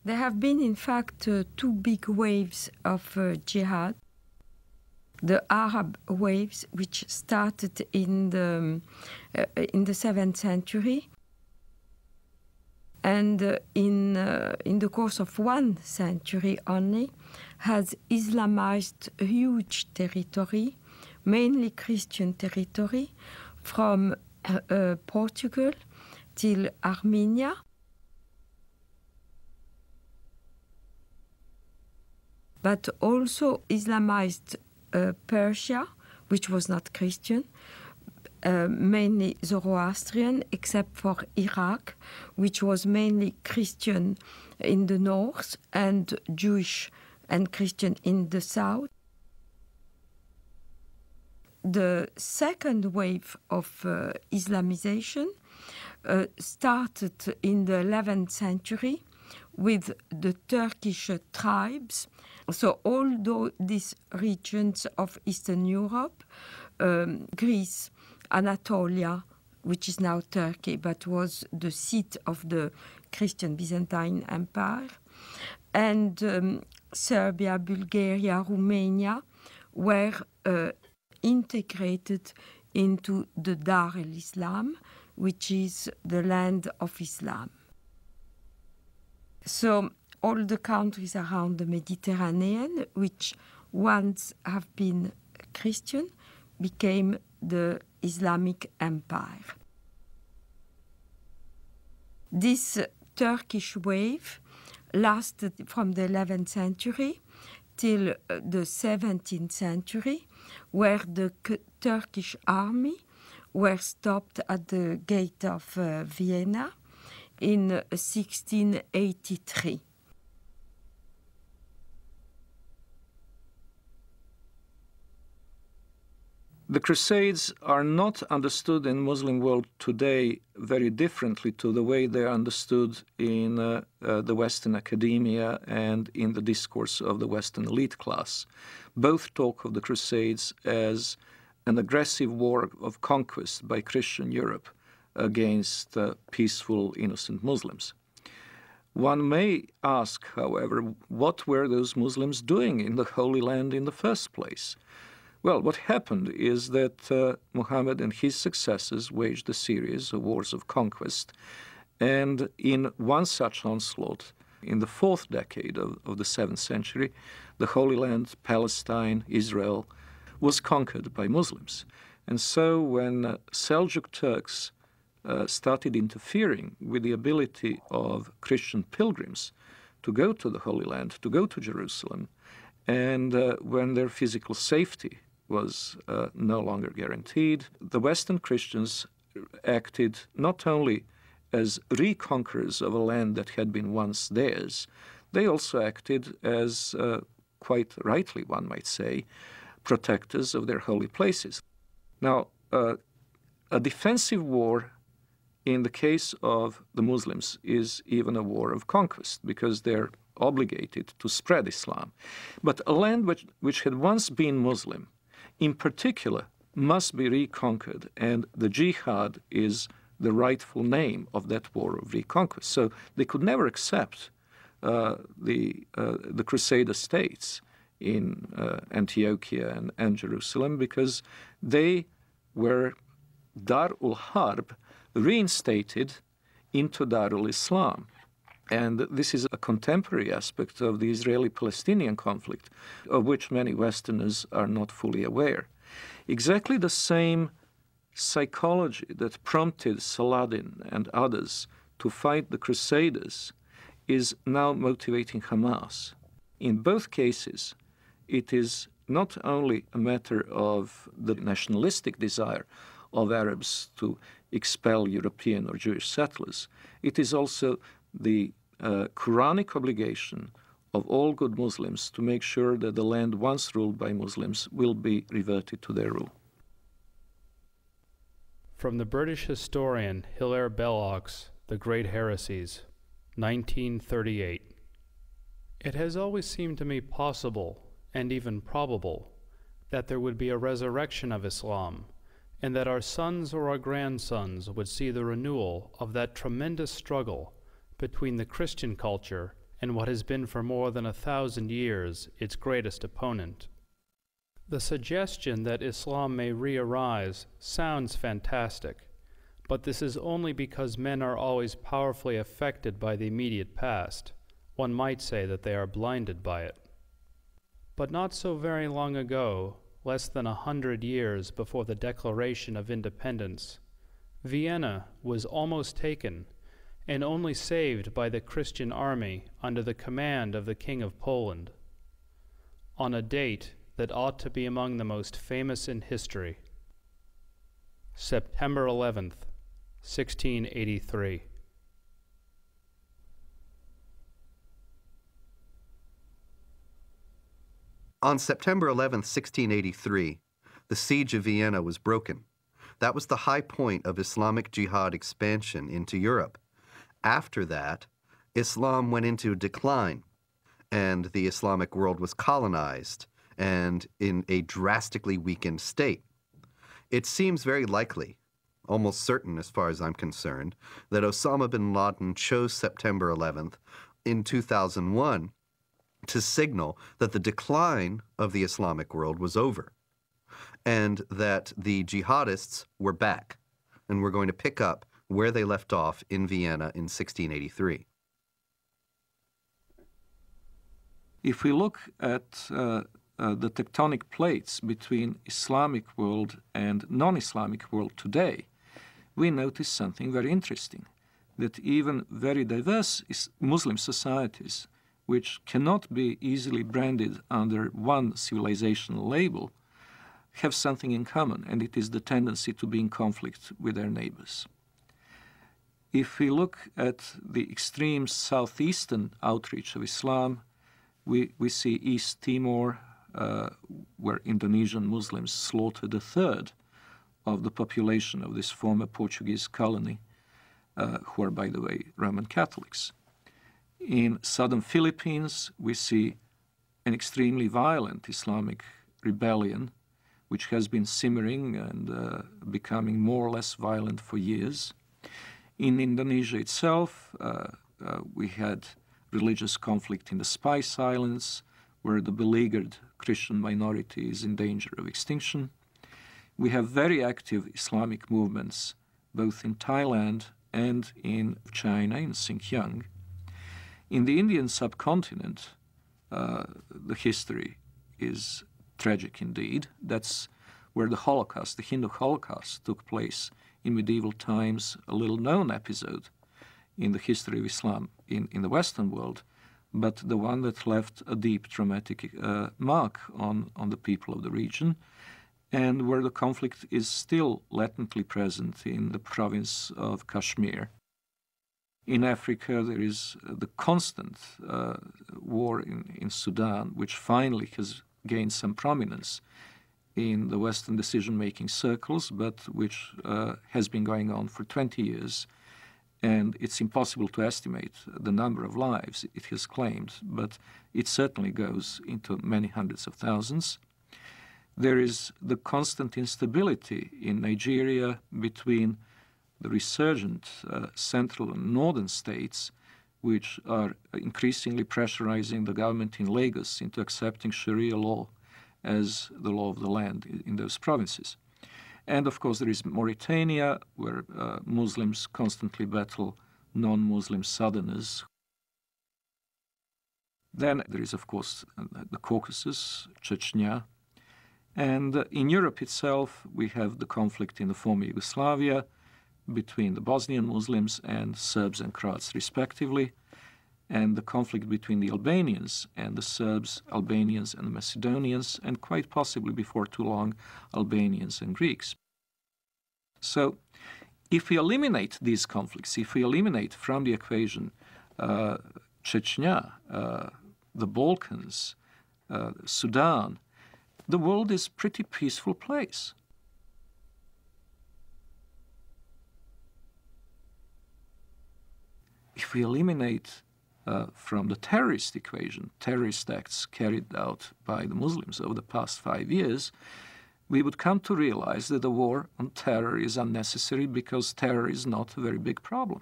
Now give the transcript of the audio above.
There have been, in fact, two big waves of jihad. The Arab waves, which started in the 7th century, and in the course of 1 century only, has Islamized a huge territory, mainly Christian territory, from Portugal till Armenia. But also Islamized Persia, which was not Christian, mainly Zoroastrian, except for Iraq, which was mainly Christian in the north and Jewish and Christian in the south. The second wave of Islamization started in the 11th century with the Turkish tribes. So all these regions of Eastern Europe, Greece, Anatolia, which is now Turkey, but was the seat of the Christian Byzantine Empire, and Serbia, Bulgaria, Romania were integrated into the Dar el-Islam, which is the land of Islam. So all the countries around the Mediterranean, which once have been Christian, became the Islamic Empire. This Turkish wave lasted from the 11th century till the 17th century, where the Turkish army were stopped at the gate of Vienna in 1683. The Crusades are not understood in the Muslim world today very differently to the way they are understood in the Western academia and in the discourse of the Western elite class. Both talk of the Crusades as an aggressive war of conquest by Christian Europe against peaceful, innocent Muslims. One may ask, however, what were those Muslims doing in the Holy Land in the first place? Well, what happened is that Muhammad and his successors waged a series of wars of conquest, and in one such onslaught, in the 4th decade of the 7th century, the Holy Land, Palestine, Israel, was conquered by Muslims. And so when Seljuk Turks started interfering with the ability of Christian pilgrims to go to the Holy Land, to go to Jerusalem, and when their physical safety was no longer guaranteed, the Western Christians acted not only as reconquerors of a land that had been once theirs, they also acted as, quite rightly one might say, protectors of their holy places. Now, a defensive war in the case of the Muslims is even a war of conquest because they're obligated to spread Islam. But a land which had once been Muslim, in particular, must be reconquered, and the jihad is the rightful name of that war of reconquest. So they could never accept the Crusader states in Antiochia and Jerusalem because they were Dar ul-Harb reinstated into Dar ul-Islam. And this is a contemporary aspect of the Israeli-Palestinian conflict, of which many Westerners are not fully aware. Exactly the same psychology that prompted Saladin and others to fight the Crusaders is now motivating Hamas. In both cases, it is not only a matter of the nationalistic desire of Arabs to expel European or Jewish settlers, it is also the Quranic obligation of all good Muslims to make sure that the land once ruled by Muslims will be reverted to their rule. From the British historian Hilaire Belloc's The Great Heresies, 1938. It has always seemed to me possible, and even probable, that there would be a resurrection of Islam, and that our sons or our grandsons would see the renewal of that tremendous struggle between the Christian culture and what has been for more than 1,000 years its greatest opponent. The suggestion that Islam may re-arise sounds fantastic, but this is only because men are always powerfully affected by the immediate past. One might say that they are blinded by it. But not so very long ago, less than 100 years before the Declaration of Independence, Vienna was almost taken, and only saved by the Christian army under the command of the King of Poland, on a date that ought to be among the most famous in history. September 11th, 1683. On September 11th, 1683, the siege of Vienna was broken. That was the high point of Islamic jihad expansion into Europe. After that, Islam went into decline, and the Islamic world was colonized and in a drastically weakened state. It seems very likely, almost certain as far as I'm concerned, that Osama bin Laden chose September 11th in 2001 to signal that the decline of the Islamic world was over and that the jihadists were back and were going to pick up where they left off in Vienna in 1683. If we look at the tectonic plates between Islamic world and non-Islamic world today, we notice something very interesting, that even very diverse Muslim societies, which cannot be easily branded under one civilizational label, have something in common, and it is the tendency to be in conflict with their neighbors. If we look at the extreme southeastern outreach of Islam, we see East Timor, where Indonesian Muslims slaughtered a third of the population of this former Portuguese colony, who are, by the way, Roman Catholics. In southern Philippines, we see an extremely violent Islamic rebellion, which has been simmering and becoming more or less violent for years. In Indonesia itself, we had religious conflict in the Spice Islands, where the beleaguered Christian minority is in danger of extinction. We have very active Islamic movements, both in Thailand and in China, in Xinjiang. In the Indian subcontinent, the history is tragic indeed. That's where the Holocaust, the Hindu Holocaust, took place in medieval times, a little-known episode in the history of Islam in the Western world, but the one that left a deep traumatic mark on the people of the region, and where the conflict is still latently present in the province of Kashmir. In Africa, there is the constant war in Sudan, which finally has gained some prominence in the Western decision-making circles, but which has been going on for 20 years. And it's impossible to estimate the number of lives it has claimed, but it certainly goes into many hundreds of thousands. There is the constant instability in Nigeria between the resurgent central and northern states, which are increasingly pressurizing the government in Lagos into accepting Sharia law as the law of the land in those provinces. And of course there is Mauritania, where Muslims constantly battle non-Muslim southerners. Then there is of course the Caucasus, Chechnya. And in Europe itself we have the conflict in the former Yugoslavia between the Bosnian Muslims and Serbs and Croats respectively, and the conflict between the Albanians and the Serbs, Albanians and the Macedonians, and quite possibly before too long, Albanians and Greeks. So if we eliminate these conflicts, if we eliminate from the equation Chechnya, the Balkans, Sudan, the world is a pretty peaceful place. If we eliminate from the terrorist equation, terrorist acts carried out by the Muslims over the past 5 years, we would come to realize that the war on terror is unnecessary because terror is not a very big problem.